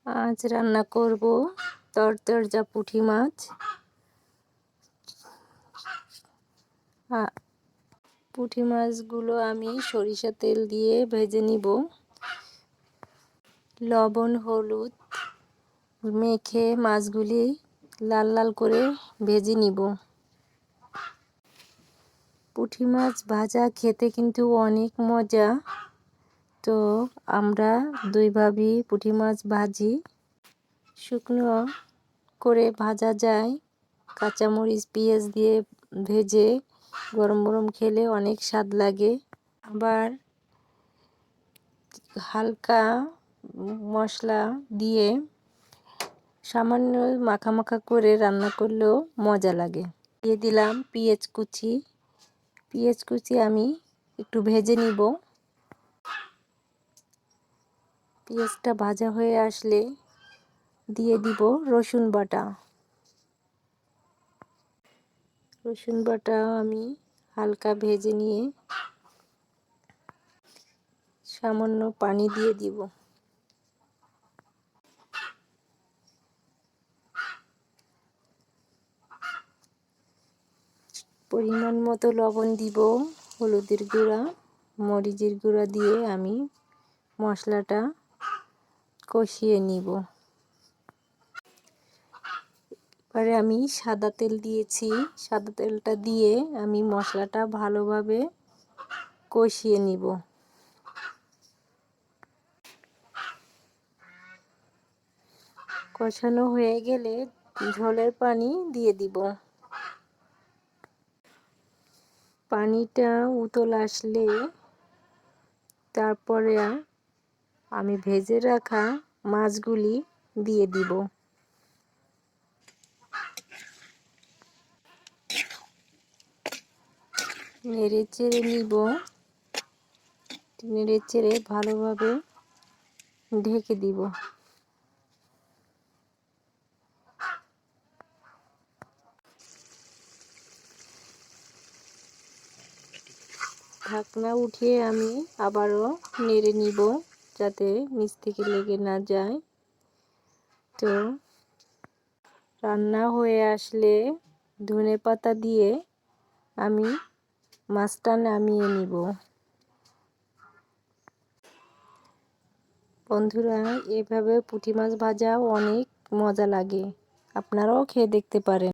আজ রান্না করব তরতাজা পুঁটি মাছ। পুঁটি মাছগুলো আমি সরিষা তেল দিয়ে ভেজে নিব। লবণ হলুদ মেখে মাছগুলি লাল লাল করে ভেজে নিব। পুঁটি মাছ ভাজা খেতে কিন্তু অনেক মজা। তো আমরা দুইভাবে পুঁটি মাছ ভাজি। শুকনো করে ভাজা যায়, কাঁচামরিচ পেঁয়াজ দিয়ে ভেজে গরম গরম খেলে অনেক স্বাদ লাগে। আবার হালকা মশলা দিয়ে সামান্য মাখা মাখা করে রান্না করলেও মজা লাগে। দিয়ে দিলাম পেঁয়াজ কুচি। পেঁয়াজ কুচি আমি একটু ভেজে নিব। পেঁয়াজটা ভাজা হয়ে আসলে দিয়ে দিব রসুন বাটা। রসুন বাটা আমি হালকা ভেজে নিয়ে সামান্য পানি দিয়ে দিব। পরিমাণ মতো লবণ দিব, হলুদের গুঁড়া মরিচের গুঁড়া দিয়ে আমি মশলাটা কষিয়ে নিব। এবারে আমি সাদা তেল দিয়েছি। সাদা তেলটা দিয়ে আমি মশলাটা ভালোভাবে কষিয়ে নিব। কষানো হয়ে গেলে ঝোলের পানি দিয়ে দিব। পানিটা উতল আসলে তারপরে আমি ভেজে রাখা মাছগুলি দিয়ে দিব। নেড়ে চেড়ে নিব। নেড়ে চেড়ে ভালোভাবে ঢেকে দিব। ঢাকনা উঠিয়ে আমি আবারও নেড়ে নিব যাতে নিচ থেকে লেগে না যায়। তো রান্না হয়ে আসলে ধনেপাতা দিয়ে আমি মাছটা নামিয়ে নিব। বন্ধুরা, এভাবে পুঁটি মাছ ভাজা অনেক মজা লাগে। আপনারাও খেয়ে দেখতে পারেন।